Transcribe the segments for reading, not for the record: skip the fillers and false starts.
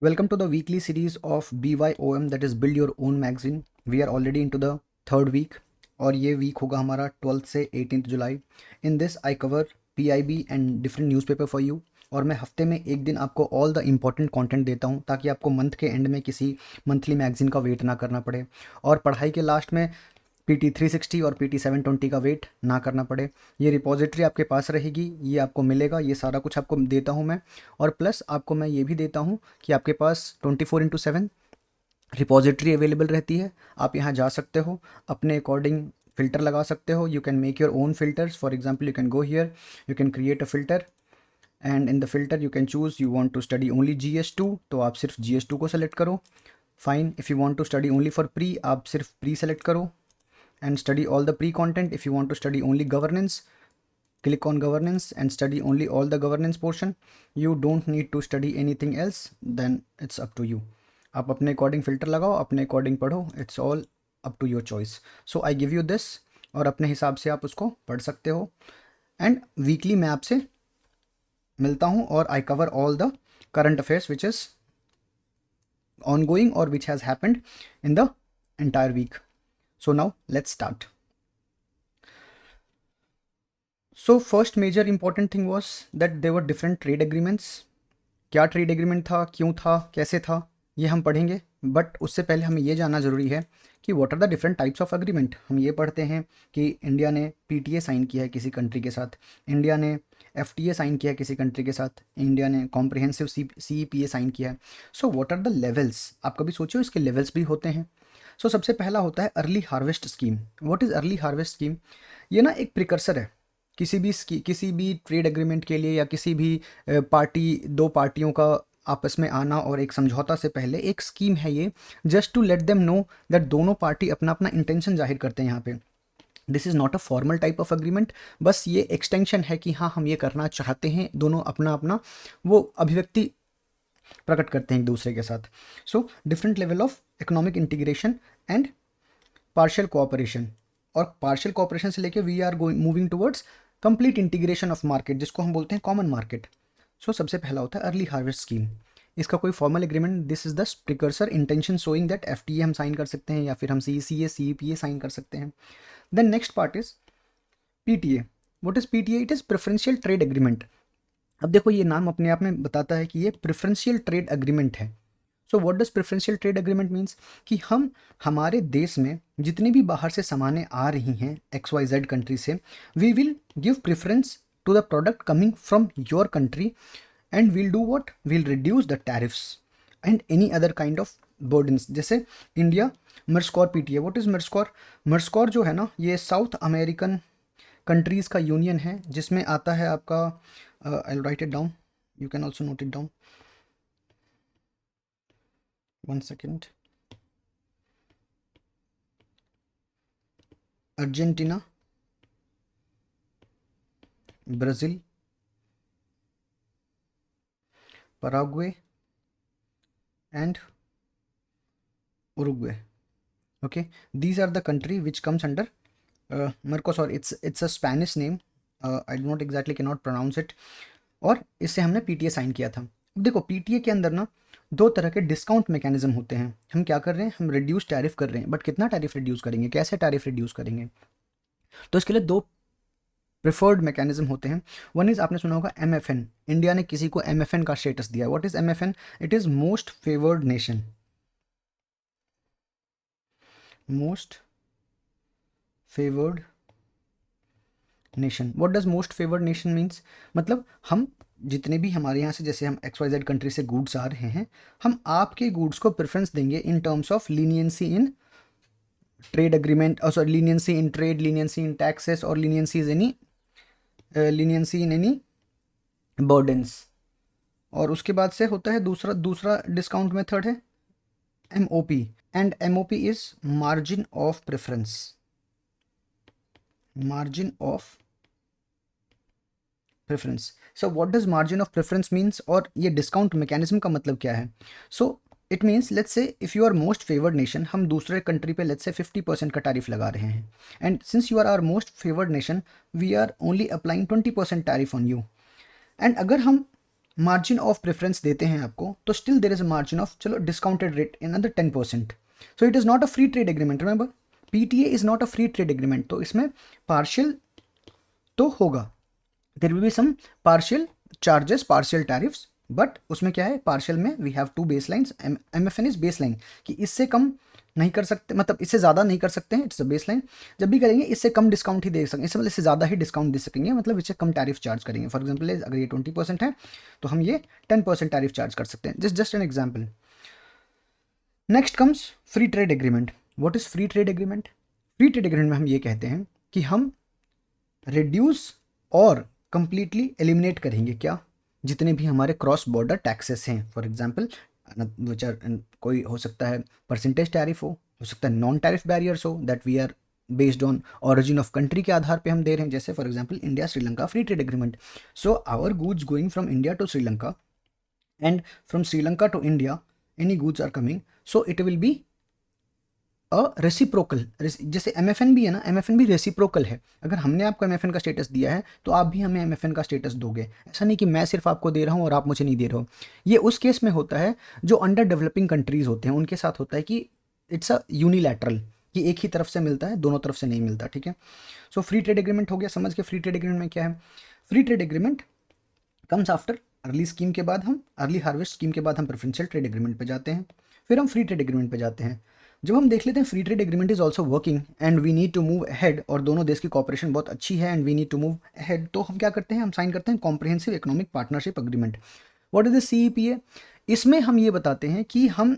Welcome to the weekly series of BYOM, that is Build Your Own Magazine. We are already into the third week और ये week होगा हमारा 12th से 18th July. In this I cover PIB and different newspaper for you. और मैं हफ्ते में एक दिन आपको ऑल द इम्पॉर्टेंट कंटेंट देता हूँ ताकि आपको मंथ के एंड में किसी मंथली मैगजीन का वेट ना करना पड़े और पढ़ाई के लास्ट में PT 360 और PT 720 का वेट ना करना पड़े. ये रिपॉजिटरी आपके पास रहेगी, ये आपको मिलेगा, ये सारा कुछ आपको देता हूँ मैं. और प्लस आपको मैं ये भी देता हूँ कि आपके पास 24/7 रिपॉजिटरी अवेलेबल रहती है. आप यहाँ जा सकते हो, अपने अकॉर्डिंग फ़िल्टर लगा सकते हो. You can make your own filters. For example you can go here, you can create a filter and in the filter you can choose you want to study only GS2, तो आप सिर्फ GS2 को select करो. Fine. If you want to study only for pre, आप सिर्फ pre select करो and study all the pre-content. If you want to study only governance, click on governance and study only all the governance portion. You don't need to study anything else, then it's up to you. आप अपने according filter लगाओ, अपने according पढ़ो. It's all up to your choice. So I give you this और अपने हिसाब से आप उसको पढ़ सकते हो. एंड वीकली मैं आपसे मिलता हूँ और I cover all the current affairs which is ongoing or which has happened in the entire week. So now let's start. So first major important thing was that there were different trade agreements. क्या trade agreement था, क्यों था, कैसे था, ये हम पढ़ेंगे. But उससे पहले हमें ये जानना ज़रूरी है कि what are the different types of agreement. हम ये पढ़ते हैं कि इंडिया ने PTA साइन किया है किसी कंट्री के साथ, इंडिया ने FTA साइन किया है किसी कंट्री के साथ, इंडिया ने कॉम्प्रिहेंसिव CEPA साइन किया है. So what are the levels. आप कभी सोचो इसके लेवल्स भी होते हैं. सो सबसे पहला होता है early harvest scheme. What is early harvest scheme? ये ना एक प्रिकर्सर है किसी भी ट्रेड एग्रीमेंट के लिए, या किसी भी दो पार्टियों का आपस में आना और एक समझौता से पहले एक स्कीम है ये, just to let them know that दोनों पार्टी अपना अपना इंटेंशन जाहिर करते हैं यहाँ पे. This is not a formal type of agreement. बस ये एक्सटेंशन है कि हाँ हम ये करना चाहते हैं. दोनों अपना अपना वो अभिव्यक्ति प्रकट करते हैं एक दूसरे के साथ. So different level of economic integration and partial cooperation. और पार्शियल कोऑपरेशन से लेके we are going moving towards complete integration of market, जिसको हम बोलते हैं कॉमन मार्केट. सो सबसे पहला होता है अर्ली हार्वेस्ट स्कीम. इसका कोई formal agreement, this is the precursor intention showing that FTA हम साइन कर सकते हैं या फिर हम CECA CEPA साइन कर सकते हैं. Then next part is PTA. What is PTA? It is preferential trade agreement. अब देखो ये नाम अपने आप में बताता है कि ये प्रेफरेंशियल ट्रेड एग्रीमेंट है. So what does preferential trade agreement means कि हम हमारे देश में जितनी भी बाहर से सामानें आ रही हैं XYZ कंट्री से, we will give preference to the product coming from your country and we'll do what, we'll reduce the tariffs and any other kind of burdens. जैसे India Mercosur PTA. What is Mercosur? Mercosur जो है ना, ये South American countries का union है जिसमें आता है आपका, I will write it down, you can also note it down. 1 second. Argentina, Brazil, Paraguay and Uruguay. Okay, these are the country which comes under Mercosur. It's a Spanish name. I do not exactly cannot pronounce it. और इससे हमने PTA sign किया था. अब देखो PTA के अंदर ना दो तरह के डिस्काउंट मैकेनिज्म होते हैं. हम क्या कर रहे हैं, हम रिड्यूस टैरिफ कर रहे हैं. बट कितना टैरिफ रिड्यूस करेंगे, कैसे टैरिफ रिड्यूस करेंगे, तो इसके लिए दो प्रिफर्ड मैकेनिज्म होते हैं. वन इज़, आपने सुना होगा MFN. इंडिया ने किसी को MFN का स्टेटस दिया. What is MFN? It is most favoured nation. Most favoured nation. What does most favoured nation means? मतलब हम जितने भी हमारे यहाँ से, जैसे हम XYZ कंट्री से गुड्स आ रहे हैं, हम आपके गुड्स को प्रेफरेंस देंगे in terms of leniency in trade agreement, और sorry leniency in trade, leniency in taxes, और लीनियंसी इन एनी बर्डन्स. और उसके बाद से होता है दूसरा डिस्काउंट मेथड है MOP. And MOP is margin of preference. Margin of preference. So what does margin of preference means, और ये डिस्काउंट मैकेनिज्म का मतलब क्या है? So it means, let's say if you are most favoured nation, हम दूसरे country पे let's say 50% का टैरिफ लगा रहे हैं. And since you are our most favoured nation, we are only applying 20% tariff on you. And अगर हम margin of preference देते हैं आपको, तो still there is a margin of, चलो डिस्काउंटेड रेट इन अंदर 10%. So it is not a free trade agreement, remember PTA is not a free trade agreement. तो इसमें पार्शियल तो होगा, there will be some partial charges, partial tariffs, but उसमें क्या है, partial में we have to base lines. M F N is base line, कि इससे कम नहीं कर सकते, मतलब इससे ज़्यादा नहीं कर सकते हैं, इट्स अ बेस लाइन. जब भी करेंगे इससे कम डिस्काउंट ही दे सकेंगे, इससे मतलब इससे ज़्यादा ही डिस्काउंट दे सकेंगे, मतलब इससे कम टैरिफ चार्ज करेंगे. फॉर एग्जाम्पल अगर ये 20% है तो हम ये 10% टैरिफ चार्ज कर सकते हैं. Just an example. Next comes free trade agreement. What is free trade agreement? Free trade agreement में हम ये कहते हैं कि हम रिड्यूस और कंप्लीटली एलिमिनेट करेंगे क्या, जितने भी हमारे क्रॉस बॉर्डर टैक्सेस हैं. फॉर एग्जांपल विच आर, कोई हो सकता है परसेंटेज टैरिफ हो सकता है नॉन टैरिफ बैरियर्स हो, that we are based on origin of country के आधार पे हम दे रहे हैं. जैसे for example India Sri Lanka free trade agreement. So our goods going from India to Sri Lanka and from Sri Lanka to India, any goods are coming, so it will be a reciprocal. जैसे MFN भी है ना, एमएफएन भी रेसिप्रोकल है. अगर हमने आपको एमएफएन का स्टेटस दिया है तो आप भी हमें एमएफएन का स्टेटस दोगे. ऐसा नहीं कि मैं सिर्फ आपको दे रहा हूँ और आप मुझे नहीं दे रहे हो. ये उस केस में होता है जो अंडर डेवलपिंग कंट्रीज होते हैं, उनके साथ होता है कि इट्स अ यूनिलैटरल, कि एक ही तरफ से मिलता है, दोनों तरफ से नहीं मिलता. ठीक है. सो फ्री ट्रेड एग्रीमेंट हो गया. समझ के फ्री ट्रेड एग्रीमेंट में क्या है. Free trade agreement comes after early scheme के बाद, हम अर्ली हार्वेस्ट स्कीम के बाद हम प्रेफरेंशियल ट्रेड एग्रीमेंट पे जाते हैं, फिर हम फ्री ट्रेड एग्रीमेंट पे जाते हैं. जब हम देख लेते हैं free trade agreement is also working and we need to move ahead, और दोनों देश की कॉपरेशन बहुत अच्छी है and we need to move ahead, तो हम क्या करते हैं, हम साइन करते हैं comprehensive economic partnership agreement. What is the CEPA? इसमें हम ये बताते हैं कि हम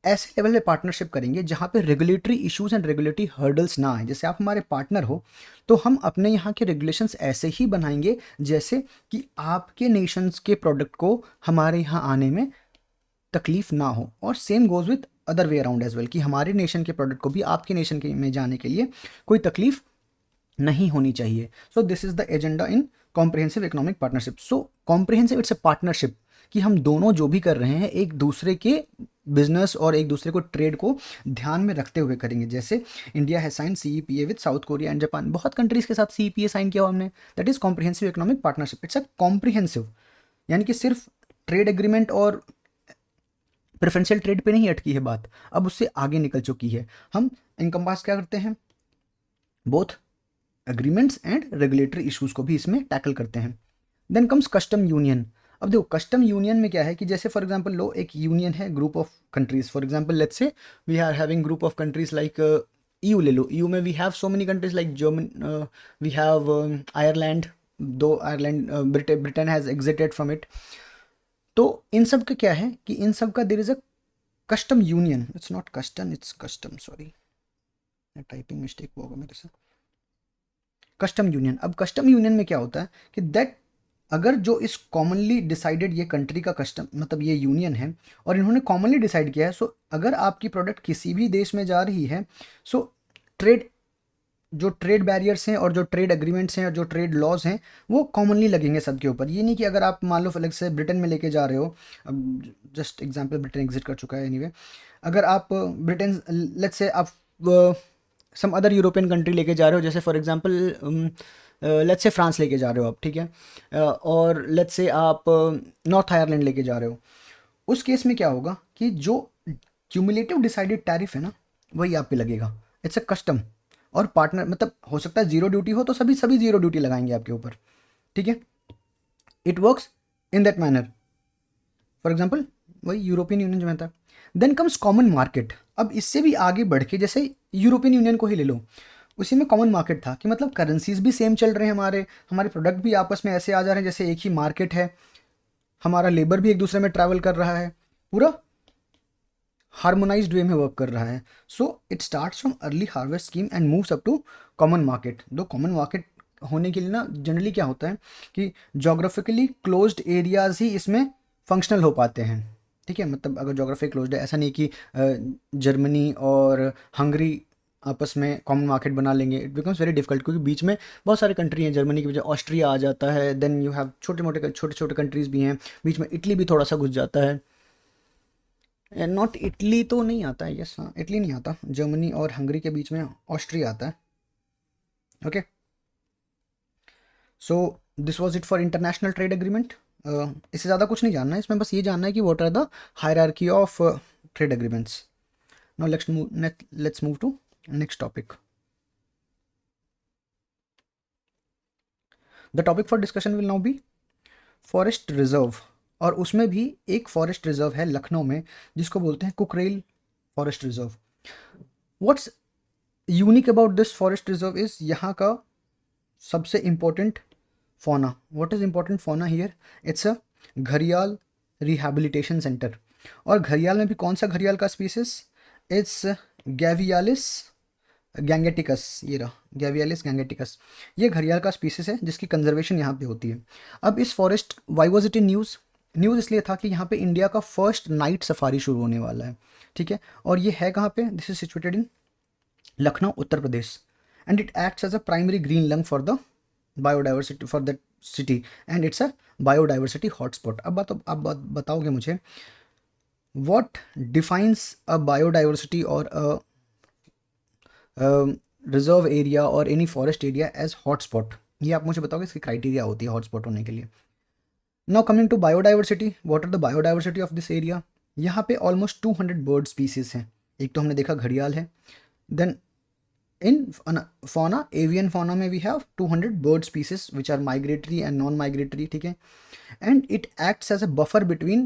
ऐसे लेवल पे पार्टनरशिप करेंगे जहाँ पे regulatory issues and regulatory hurdles ना आए. जैसे आप हमारे पार्टनर हो तो हम अपने यहाँ के रेगुलेशंस ऐसे ही बनाएंगे जैसे कि आपके नेशंस के प्रोडक्ट को हमारे यहाँ आने में तकलीफ ना हो, और same goes with other way around as well, कि हमारे नेशन के प्रोडक्ट को भी आपके नेशन के में जाने के लिए कोई तकलीफ नहीं होनी चाहिए. So this is the agenda in comprehensive economic partnership. So comprehensive it's a partnership, कि हम दोनों जो भी कर रहे हैं एक दूसरे के बिजनेस और एक दूसरे को ट्रेड को ध्यान में रखते हुए करेंगे. जैसे इंडिया है sign CEPA with South Korea and Japan, बहुत कंट्रीज के साथ सीईपीए साइन किया हमने, that is comprehensive economic partnership. It's a comprehensive, यानी कि सिर्फ ट्रेड एग्रीमेंट और प्रेफरेंशियल ट्रेड पे नहीं अटकी है बात, अब उससे आगे निकल चुकी है. हम इनकम्पास क्या करते हैं, both agreements and regulatory issues को भी इसमें टैकल करते हैं. Then comes custom union. अब देखो कस्टम यूनियन में क्या है कि जैसे फॉर एग्जांपल लो एक यूनियन है group of countries, for example let's say we are having group of countries like EU ले लो. ईयू में we have so many countries like German, we have Ireland, दो Ireland Britain has exited from it. तो इन सब का क्या है कि इन सब का देर is a custom union. It's not custom, it's custom, sorry typing mistake होगा मेरे से. Custom union. अब कस्टम यूनियन में क्या होता है कि दैट अगर जो इस कॉमनली डिसाइडेड ये कंट्री का कस्टम मतलब ये यूनियन है और इन्होंने कॉमनली डिसाइड किया है, सो अगर आपकी प्रोडक्ट किसी भी देश में जा रही है, सो ट्रेड जो ट्रेड बैरियर्स हैं और जो ट्रेड एग्रीमेंट्स हैं और जो ट्रेड लॉज हैं वो कॉमनली लगेंगे सबके ऊपर. ये नहीं कि अगर आप मान लो अलग से ब्रिटेन में लेके जा रहे हो, अब जस्ट एग्जांपल ब्रिटेन एग्जिट कर चुका है एनीवे, अगर आप ब्रिटेन लेट्स से आप सम अदर यूरोपियन कंट्री लेके जा रहे हो, जैसे फॉर एग्जांपल लेट्स से फ्रांस लेके जा रहे हो आप, ठीक है, और लेट्स से आप नॉर्थ आयरलैंड लेके जा रहे हो, उस केस में क्या होगा कि जो क्यूमुलेटिव डिसाइडेड टैरिफ है ना वही आप पे लगेगा. It's a custom. और पार्टनर मतलब हो सकता है जीरो ड्यूटी हो तो सभी सभी जीरो ड्यूटी लगाएंगे आपके ऊपर. ठीक है. It works in that manner. For example वही यूरोपियन यूनियन में था. Then comes common market. अब इससे भी आगे बढ़ के जैसे यूरोपियन यूनियन को ही ले लो, उसी में कॉमन मार्केट था कि मतलब करेंसीज भी सेम चल रहे हैं, हमारे हमारे प्रोडक्ट भी आपस में ऐसे आ जा रहे हैं जैसे एक ही मार्केट है, हमारा लेबर भी एक दूसरे में ट्रैवल कर रहा है, पूरा हार्मोनाइज्ड वे में वर्क कर रहा है. So it starts from early harvest scheme and moves up to common market. दो कॉमन मार्केट होने के लिए ना जनरली क्या होता है कि जोग्राफिकली क्लोज्ड एरियाज ही इसमें फंक्शनल हो पाते हैं. ठीक है. मतलब अगर जोग्राफी क्लोज्ड है, ऐसा नहीं कि जर्मनी और हंगरी आपस में कॉमन मार्केट बना लेंगे. इट बिकम्स वेरी डिफिकल्ट क्योंकि बीच में बहुत सारी कंट्री हैं. जर्मनी की वजह ऑस्ट्रिया आ जाता है, देन यू हैव छोटे छोटे कंट्रीज भी हैं बीच में. इटली भी थोड़ा सा घुस जाता है. नॉट इटली तो नहीं आता है, यस हाँ इटली नहीं आता, जर्मनी और हंगरी के बीच में ऑस्ट्रिया आता है. Okay. So this was it for international trade agreement. इससे ज़्यादा कुछ नहीं जानना है इसमें, बस ये जानना है कि what are the hierarchy of trade agreements. Now let's move to next topic. The topic for discussion will now be forest reserve. और उसमें भी एक फॉरेस्ट रिजर्व है लखनऊ में जिसको बोलते हैं Kukrail forest reserve. What's unique about this forest reserve is यहाँ का सबसे important fauna. What is important fauna here? It's a घड़ियाल रिहैबिलिटेशन सेंटर. और घड़ियाल में भी कौन सा घड़ियाल का स्पीसीज? इट्स गैवियालिस गैंगेटिकस. ये रहा गैवियालिस गैंगेटिकस. ये घड़ियाल का स्पीसीज है जिसकी कंजर्वेशन यहाँ पे होती है. अब इस forest why was it in news? News इसलिए था कि यहाँ पे इंडिया का फर्स्ट नाइट सफारी शुरू होने वाला है. ठीक है, और ये है कहाँ पे? This is situated in Lucknow, Uttar Pradesh. And it acts as a primary green lung for the biodiversity for that city and it's a biodiversity hotspot. अब बताओगे मुझे व्हाट डिफाइंस अ बायोडाइवर्सिटी और अ रिजर्व एरिया और any forest area as hotspot? ये आप मुझे बताओगे इसकी क्राइटेरिया होती है हॉटस्पॉट होने के लिए. Now coming to biodiversity, what are the biodiversity of this area? यहाँ पे ऑलमोस्ट 200 बर्ड स्पीसीज हैं. एक तो हमने देखा घड़ियाल है. Then in fauna, avian fauna में we have 200 bird species which are migratory and non-migratory. ठीक है, and it acts as a buffer between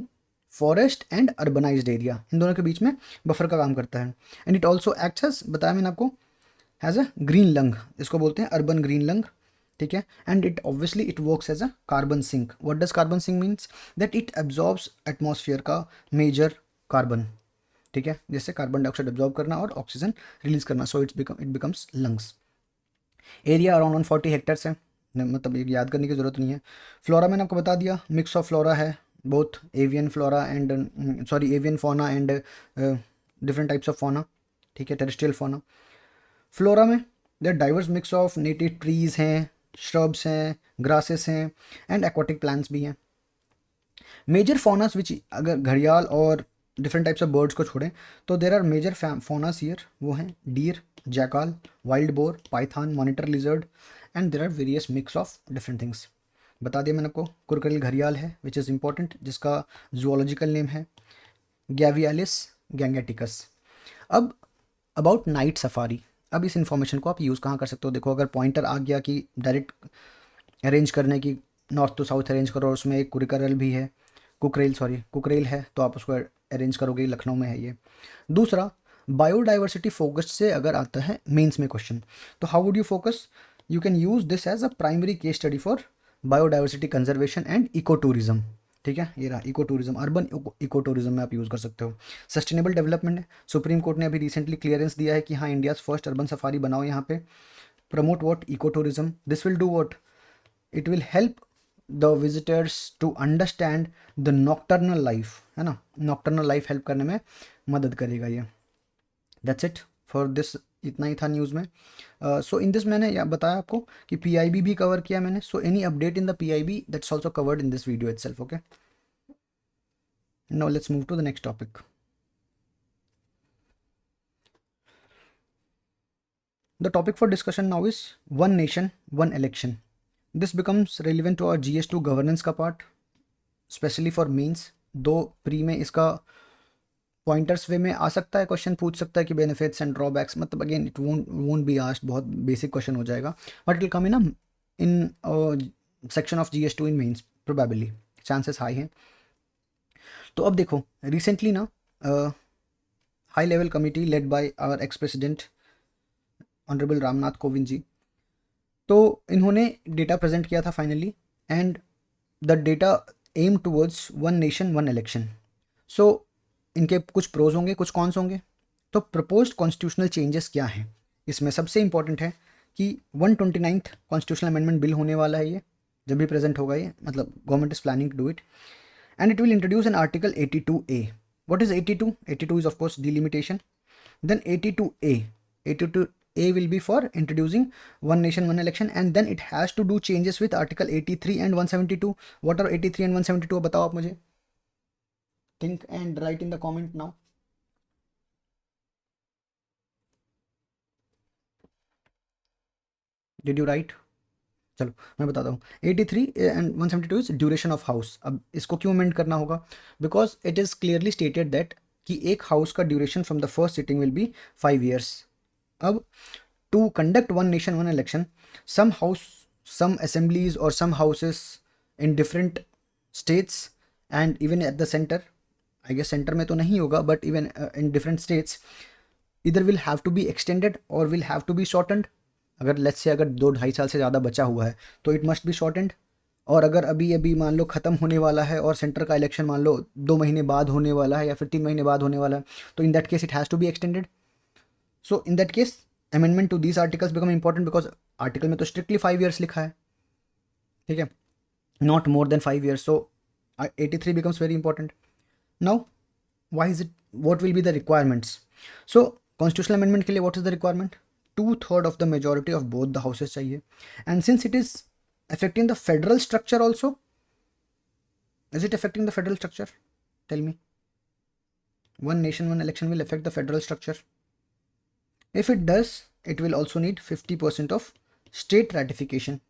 forest and urbanized area. इन दोनों के बीच में बफर का काम करता है. and it also acts as, बताया मैंने आपको, has a green lung. इसको बोलते हैं urban green lung. ठीक है, and it obviously it works as a carbon sink. what does carbon sink means? that it absorbs atmosphere का major carbon. ठीक है, जैसे कार्बन डाइऑक्साइड एब्जॉर्ब करना और ऑक्सीजन रिलीज करना. So it becomes lungs. Area around 140 hectares है, मतलब ये याद करने की ज़रूरत नहीं है. फ्लोरा मैंने आपको बता दिया, मिक्स ऑफ फ्लोरा है, both avian flora and avian fauna and different types of fauna. ठीक है, टेरेस्ट्रियल फोना. फ्लोरा में there diverse mix of native trees हैं, श्रब्स हैं, ग्रासेस हैं एंड एक्वाटिक प्लांट्स भी हैं. मेजर फोनास विच, अगर घड़ियाल और डिफरेंट टाइप्स ऑफ बर्ड्स को छोड़ें तो there are major faunas here. वो हैं deer, jackal, wild boar, python, monitor lizard and there are various mix of different things. बता दिया मैंने आपको. कुरकरेल घड़ियाल है विच इज़ इंपॉर्टेंट, जिसका जूलॉजिकल नेम है गैवियालिस गैंगेटिकस. अब अबाउट नाइट सफारी. अब इस इंफॉर्मेशन को आप यूज़ कहाँ कर सकते हो? देखो, अगर पॉइंटर आ गया कि डायरेक्ट अरेंज करने की, नॉर्थ टू साउथ अरेंज करो और उसमें एक कुरकरेल भी है, कुकरेल है, तो आप उसको अरेंज करोगे. लखनऊ में है ये. दूसरा, बायोडाइवर्सिटी फोकस से अगर आता है मेंस में क्वेश्चन, तो how would you focus? You can use this as a primary case study for biodiversity conservation and eco tourism. ठीक है, ये रहा eco tourism, urban eco tourism में आप यूज़ कर सकते हो. सस्टेनेबल डेवलपमेंट है. सुप्रीम कोर्ट ने अभी रिसेंटली क्लियरेंस दिया है कि हाँ, इंडियाज़ फर्स्ट अर्बन सफारी बनाओ यहाँ पे. Promote what? Eco tourism. This will do what? It will help the visitors to understand the nocturnal life, है ना. नॉक्टर्नल लाइफ हेल्प करने में मदद करेगा ये. That's it for this. इतना ही था न्यूज़ में. सो इन दिस मैंने बताया आपको कि पीआईबी भी कवर किया मैंने. So any update in the PIB that's also covered in this video itself. Okay, now let's move to the next topic. The topic for discussion now is one nation, one election. This becomes relevant to our GS2 governance का part, specially for mains. दो pre में इसका pointers वे में आ सकता है, question पूछ सकता है कि बेनिफिट्स एंड ड्रॉबैक्स. मतलब again it won't be asked, बहुत बेसिक क्वेश्चन हो जाएगा, but it will come in section of GS2 in mains probably, chances high हैं. तो अब देखो, रिसेंटली ना high level committee led by our ex president honourable Ramnath Kovind ji, तो इन्होंने डेटा प्रेजेंट किया था finally. And the data aim towards one nation one election. So इनके कुछ प्रोज होंगे, कुछ कॉन्स होंगे. तो प्रपोज्ड कॉन्स्टिट्यूशनल चेंजेस क्या हैं? इसमें सबसे इंपॉर्टेंट है कि 129th कॉन्स्टिट्यूशनल अमेंडमेंट बिल होने वाला है. ये जब भी प्रेजेंट होगा, ये मतलब government is planning to do it. And it will introduce an article 82A. What is 82? 82 is of course delimitation. Then 82A will be for introducing one nation one election, and then it has to do changes with article 83 and 172. What are 83 and 172? बताओ आप मुझे. Think and write in the comment now. Did you write? चलो मैं बताता हूँ। 83 and 172 is duration of house. अब इसको क्यों अमेंड करना होगा? Because it is clearly stated that कि एक हाउस का duration from the first sitting will be 5 years। अब to conduct one nation one election, some house, some assemblies or some houses in different states and even at the center, I guess center में तो नहीं होगा, but even in different states either will have to be extended or will have to be shortened। अगर let's say अगर 2-2.5 साल से ज़्यादा बचा हुआ है तो इट मस्ट बी शॉर्टेंड। और अगर अभी अभी मान लो ख़त्म होने वाला है और सेंटर का इलेक्शन मान लो 2 महीने बाद होने वाला है या फिर 3 महीने बाद होने वाला है, तो in that case it has to be extended. So in that case amendment to these articles become important because article में तो स्ट्रिक्टली 5 years लिखा है, ठीक है, not more than 5 years। So 83 becomes very important। Now why is it, what will be the requirements? So constitutional amendment के लिए what is the requirement? 2/3 of the majority of both the houses चाहिए। and since it is affecting the federal structure also, is it affecting the federal structure? Tell me, one nation one election will affect the federal structure? If it does, it will also need 50% of state ratification,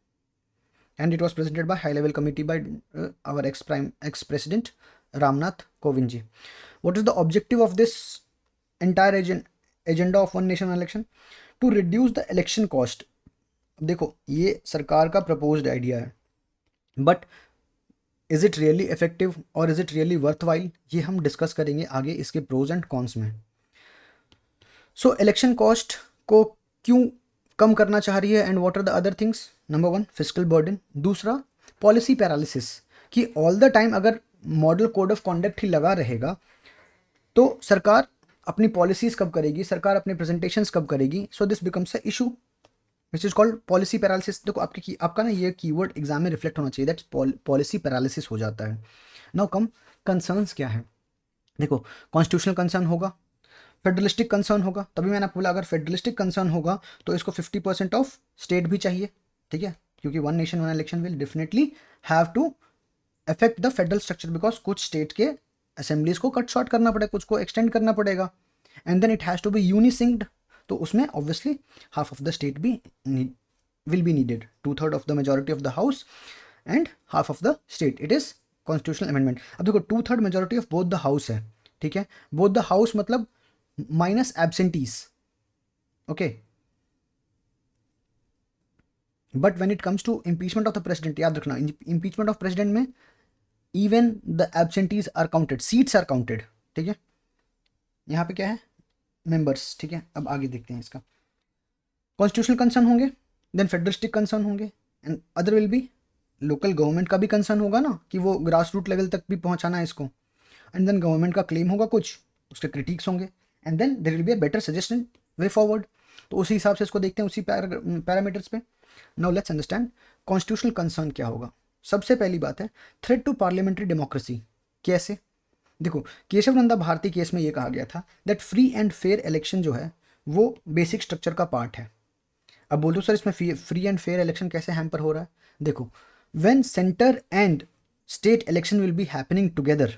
and it was presented by high level committee by our ex president Ramnath Kovind ji। What is the objective of this entire agenda of one nation one election? To reduce the election cost। देखो ये सरकार का proposed idea है, but is it really effective और is it really worthwhile, ये हम discuss करेंगे आगे इसके प्रोज एंड कॉन्स में। सो इलेक्शन कॉस्ट को क्यों कम करना चाह रही है and what are the other things? Number 1 fiscal burden, दूसरा पॉलिसी पैरालिसिस, कि ऑल द टाइम अगर मॉडल कोड ऑफ कॉन्डक्ट ही लगा रहेगा तो सरकार अपनी पॉलिसीज कब करेगी, सरकार अपने प्रेजेंटेशंस कब करेगी? So this becomes a issue which is called policy paralysis. देखो आपका ना ये कीवर्ड एग्जाम में रिफ्लेक्ट होना चाहिए, दैट्स पॉलिसी पैरालिसिस हो जाता है। नाउ कम कंसर्न्स क्या है? देखो कॉन्स्टिट्यूशनल कंसर्न होगा, फेडरलिस्टिक कंसर्न होगा, तभी मैंने आपको बोला अगर फेडरलिस्टिक कंसर्न होगा तो इसको 50% ऑफ स्टेट भी चाहिए, ठीक है, क्योंकि one nation one election will definitely have to affect the federal structure because कुछ स्टेट के असेंबलीज को कट शॉर्ट करना पड़ेगा, कुछ को एक्सटेंड करना पड़ेगा, and then it has to be unisynced, तो उसमें obviously half of the state भी will be needed, 2/3 of the majority of the house and half of the state, it is constitutional amendment. अब देखो 2/3 majority of both the house है, ठीक है, both the house मतलब minus absentees, okay, but when it comes to impeachment of the president, याद रखना impeachment of president में even the absentees are counted, seats are counted, ठीक है, यहाँ पे क्या है, मेंबर्स, ठीक है। अब आगे देखते हैं इसका, कॉन्स्टिट्यूशनल कंसर्न होंगे, देन फेडरलिस्टिक कंसर्न होंगे, and other will be local government का भी कंसर्न होगा ना कि वो ग्रास रूट लेवल तक भी पहुंचाना है इसको, एंड देन गवर्नमेंट का क्लेम होगा कुछ, उसके क्रिटिक्स होंगे, and then there will be a better suggestion way forward. तो उसी हिसाब से इसको देखते हैं, उसी पैरामीटर्स पे। Now let's understand constitutional concern क्या होगा। सबसे पहली बात है थ्रेट टू पार्लियामेंट्री डेमोक्रेसी। कैसे? देखो केशव नंदा भारती केस में ये कहा गया था that free and fair election जो है वो बेसिक स्ट्रक्चर का पार्ट है। अब बोल दो सर इसमें फ्री एंड फेयर इलेक्शन कैसे हैम्पर हो रहा है? देखो when centre and state election will be happening together,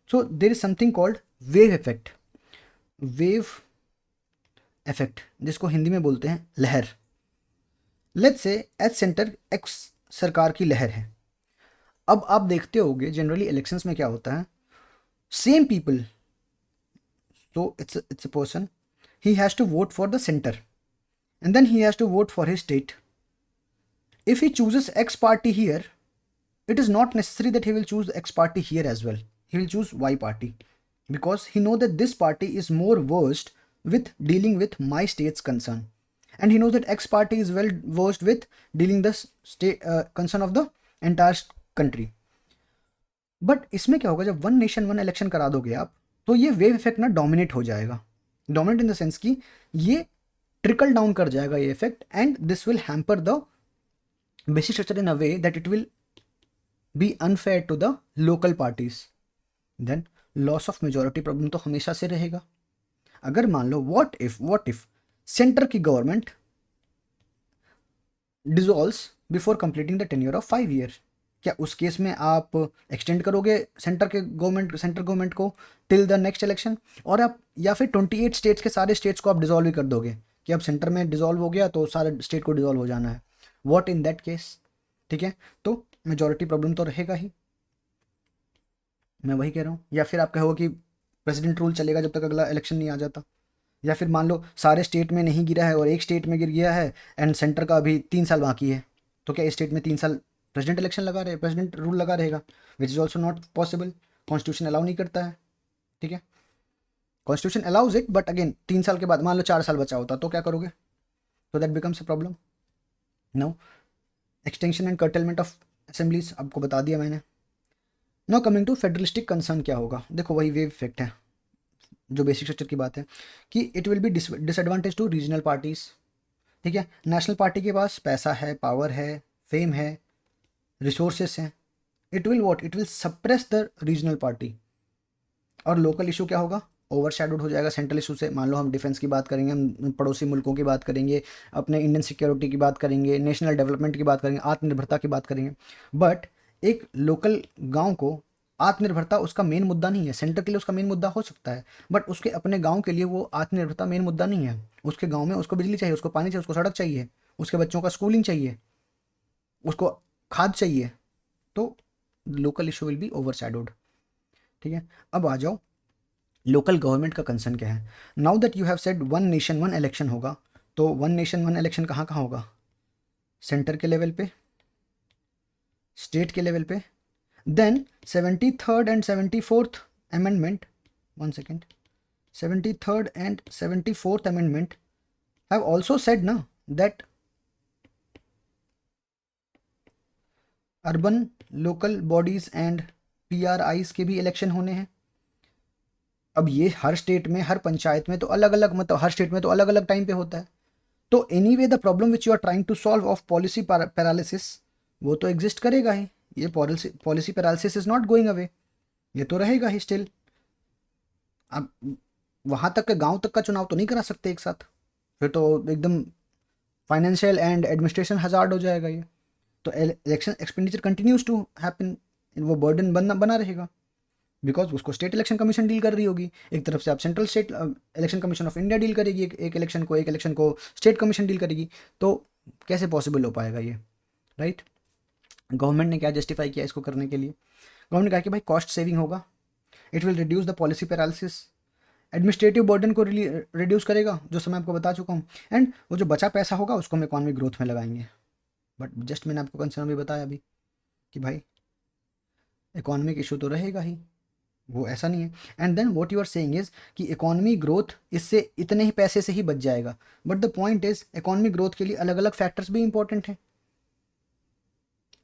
so there is something called wave effect, wave effect जिसको हिंदी में बोलते हैं लहर। Let's say at centre x सरकार की लहर है। अब आप देखते होगे जनरली इलेक्शंस में क्या होता है, same people, so it's a person, he has to vote for the center and then he has to vote for his state. If he chooses X party here, it is not necessary that he will choose X party here as well. He will choose Y party because he knows that this party is more versed with dealing with my state's concern, and he knows that X party is well versed with dealing the state concern of the entire country. But इसमें क्या होगा, जब one nation one election करा दोगे आप तो ये wave effect ना डोमिनेट हो जाएगा, डोमिनेट इन द सेंस कि ये ट्रिकल डाउन कर जाएगा ये effect, and this will hamper the basic structure in a way that it will be unfair to the local parties. Then loss of majority problem तो हमेशा से रहेगा। अगर मान लो व्हाट इफ सेंटर की government dissolves before completing the tenure of 5 years, क्या उस केस में आप एक्सटेंड करोगे सेंटर गवर्नमेंट को टिल द नेक्स्ट इलेक्शन, और आप या फिर 28 स्टेट्स के सारे स्टेट्स को आप डिसॉल्व ही कर दोगे कि अब सेंटर में डिसॉल्व हो गया तो सारे स्टेट को डिसॉल्व हो जाना है? व्हाट इन दैट केस, ठीक है, तो मेजॉरिटी प्रॉब्लम तो रहेगा ही, मैं वही कह रहा हूँ। या फिर आप कहोगे कि प्रेसिडेंट रूल चलेगा जब तक अगला इलेक्शन नहीं आ जाता। या फिर मान लो सारे स्टेट में नहीं गिरा है और एक स्टेट में गिर गया है एंड सेंटर का अभी 3 साल बाकी है, तो क्या स्टेट में 3 साल प्रेसिडेंट इलेक्शन लगा रहे, प्रेसिडेंट रूल लगा रहेगा, which is also not possible, constitution allow नहीं करता है, ठीक है। Constitution allows it but again 3 साल के बाद मान लो 4 साल बचा होता तो क्या करोगे, तो that becomes a problem. No, extension and curtailment of assemblies आपको बता दिया मैंने। Now coming to federalistic concern क्या होगा, देखो वही वेव इफेक्ट है जो बेसिक स्ट्रक्चर की बात है कि it will be disadvantage to regional parties, ठीक है। नेशनल पार्टी के पास पैसा है, पावर है, फेम है, रिसोर्सेस हैं, it will what, it will suppress the regional party. और लोकल इशू क्या होगा, ओवरशैडोड हो जाएगा सेंट्रल इशू से। मान लो हम डिफेंस की बात करेंगे, हम पड़ोसी मुल्कों की बात करेंगे, अपने इंडियन सिक्योरिटी की बात करेंगे, नेशनल डेवलपमेंट की बात करेंगे, आत्मनिर्भरता की बात करेंगे, बट एक लोकल गांव को आत्मनिर्भरता उसका मेन मुद्दा नहीं है। सेंटर के लिए उसका मेन मुद्दा हो सकता है, बट उसके अपने गांव के लिए वो आत्मनिर्भरता मेन मुद्दा नहीं है। उसके गांव में उसको बिजली चाहिए, उसको पानी चाहिए, उसको सड़क चाहिए, उसके बच्चों का स्कूलिंग चाहिए, उसको खाद चाहिए, तो local issue will be overshadowed, ठीक है। अब आ जाओ लोकल गवर्नमेंट का कंसर्न क्या है। Now that you have said one nation one election होगा, तो वन नेशन वन इलेक्शन कहाँ कहाँ होगा, सेंटर के लेवल पे, स्टेट के लेवल पे, then 73rd and 74th amendment, one second, 73rd and 74th amendment have also said ना that urban local bodies and PRIs के भी इलेक्शन होने हैं। अब ये हर स्टेट में, हर पंचायत में तो अलग अलग, मतलब हर स्टेट में तो अलग अलग टाइम पे होता है। तो anyway the problem which you are trying to solve of policy paralysis वो तो एग्जिस्ट करेगा ही। ये policy paralysis is not going away, ये तो रहेगा ही स्टिल। अब वहाँ तक के गांव तक का चुनाव तो नहीं करा सकते एक साथ, फिर तो एकदम फाइनेंशियल एंड एडमिनिस्ट्रेशन हजार्ड हो जाएगा ये। तो election expenditure continues to happen, वो बर्डन बना रहेगा, बिकॉज उसको स्टेट इलेक्शन कमीशन डील कर रही होगी। एक तरफ से आप central state election commission of India deal करेगी, एक इलेक्शन को स्टेट कमीशन डील करेगी, तो कैसे पॉसिबल हो पाएगा ये, राइट। गवर्नमेंट ने क्या जस्टिफाई किया इसको करने के लिए, गवर्नमेंट ने कहा कि भाई कॉस्ट सेविंग होगा, it will reduce the policy paralysis, administrative burden को रिड्यूस करेगा, जो समय आपको बता चुका हूँ, एंड वो जो बचा पैसा होगा उसको हम इकॉनमिक ग्रोथ में लगाएंगे। बट जस्ट मैंने आपको कंसर्न भी बताया अभी कि भाई इकोनॉमिक इशू तो रहेगा ही, वो ऐसा नहीं है। And then what you are saying is कि इकोनॉमी ग्रोथ इससे इतने ही पैसे से ही बच जाएगा, but the point is economic growth के लिए अलग अलग फैक्टर्स भी इंपॉर्टेंट हैं।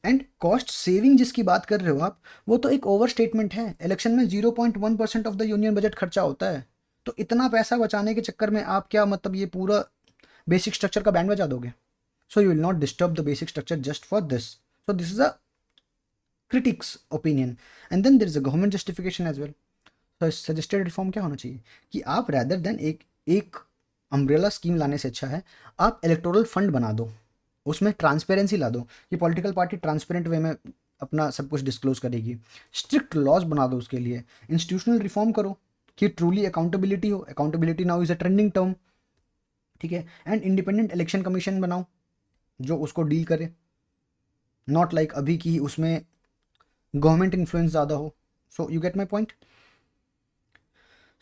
एंड कॉस्ट सेविंग जिसकी बात कर रहे हो आप, वो तो एक ओवर स्टेटमेंट है। इलेक्शन में 0.1% ऑफ द यूनियन बजट खर्चा होता है, तो इतना पैसा बचाने के चक्कर में आप क्या, मतलब ये पूरा बेसिक स्ट्रक्चर का बैंड बजा दोगे। So you will not disturb the basic structure just for this. So this is a critics opinion, and then there is a government justification as well. तो सजेस्टेड रिफॉर्म क्या होना चाहिए कि आप rather than एक umbrella scheme लाने से अच्छा है आप इलेक्टोरल फंड बना दो, उसमें ट्रांसपेरेंसी ला दो कि पॉलिटिकल पार्टी ट्रांसपेरेंट वे में अपना सब कुछ डिस्क्लोज करेगी, स्ट्रिक्ट लॉज बना दो उसके लिए, इंस्टीट्यूशनल रिफॉर्म करो कि ट्रूली अकाउंटेबिलिटी हो, accountability now is a trending term, ठीक है। एंड इंडिपेंडेंट इलेक्शन कमीशन बनाओ जो उसको डील करे, नॉट लाइक अभी की उसमें गवर्नमेंट इन्फ्लुएंस ज़्यादा हो। So you get my point.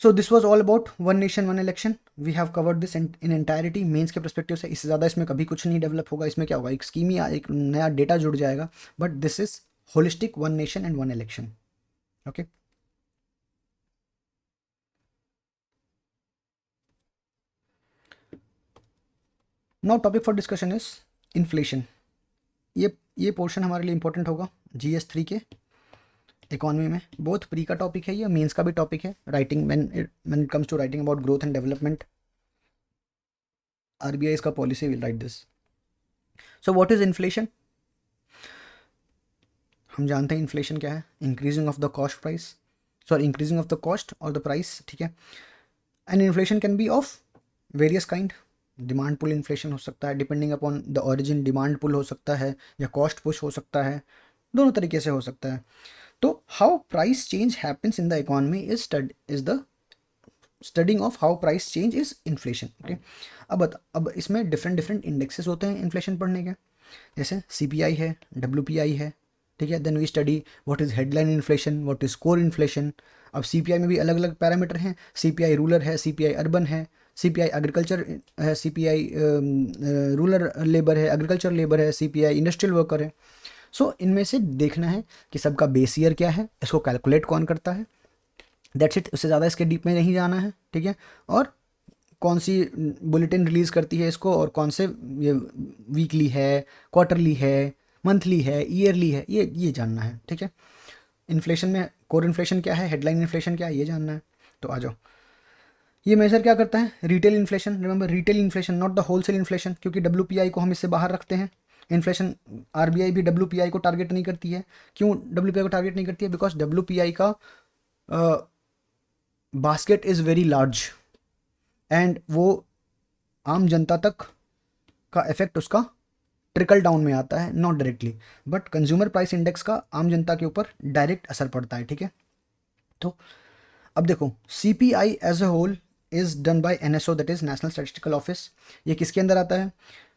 So this was all about one nation one election, we have covered this in entirety mains के परस्पेक्टिव से। इससे ज़्यादा इसमें कभी कुछ नहीं डेवलप होगा, इसमें क्या होगा, एक स्कीम या एक नया डेटा जुड़ जाएगा, but this is holistic one nation and one election, okay. Now topic for discussion is inflation. ये पोर्शन हमारे लिए इंपॉर्टेंट होगा GS3 के इकोनॉमी में। बोथ प्री का टॉपिक है, ये मेंस का भी टॉपिक है। Writing when it comes to writing about growth and development, RBI इसका policy will write this. So what is inflation, हम जानते हैं इन्फ्लेशन क्या है, increasing of the cost price, sorry increasing of the cost और the price, ठीक है। And inflation can be of various kind, demand pull inflation हो सकता है, depending upon the origin demand pull हो सकता है या कॉस्ट पुश हो सकता है, दोनों तरीके से हो सकता है। तो how price change happens in the economy is the studying of how price change is inflation, okay. अब इसमें डिफरेंट इंडेक्सेस होते हैं इन्फ्लेशन पढ़ने के। जैसे CPI है, WPI है, ठीक है। Then we study what is headline inflation, what is core inflation. अब CPI में भी अलग अलग पैरामीटर हैं, CPI रूरल है, CPI अर्बन है, CPI एग्रीकल्चर है, CPI रूरल लेबर है, एग्रीकल्चर लेबर है, CPI इंडस्ट्रियल वर्कर है। सो इनमें से देखना है कि सबका बेस ईयर क्या है, इसको कैलकुलेट कौन करता है, दैट्स इट। उससे ज़्यादा इसके डीप में नहीं जाना है, ठीक है। और कौन सी बुलेटिन रिलीज़ करती है इसको, और कौन से ये वीकली है, क्वार्टरली है, मंथली है, ईयरली है, ये जानना है, ठीक है। इन्फ्लेशन में कोर इन्फ्लेशन क्या है, हेडलाइन इन्फ्लेशन क्या है, ये जानना है। तो आ जाओ, ये मेजर क्या करता है, retail inflation. Remember retail inflation, not the wholesale inflation, क्योंकि WPI को हम इससे बाहर रखते हैं। इन्फ्लेशन RBI भी WPI को टारगेट नहीं करती है। क्यों WPI को टारगेट नहीं करती है? बिकॉज WPI का basket is very large and वो आम जनता तक का इफेक्ट उसका ट्रिकल डाउन में आता है, not directly. But consumer price index का आम जनता के ऊपर डायरेक्ट असर पड़ता है, ठीक है। तो अब देखो, CPI as a whole is done by NSO, that is national statistical office. ये किसके अंदर आता है?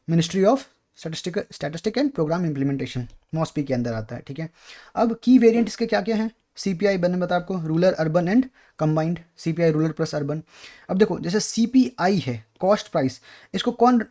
Ministry of statistic and programme implementation, MOSPI के अंदर आता है, ठीक है। अब की वेरिएंट इसके क्या क्या हैं? CPI मैंने बताया आपको, rural urban and combined, CPI rural plus urban. अब देखो, जैसे CPI है कॉस्ट प्राइस, इसको कौन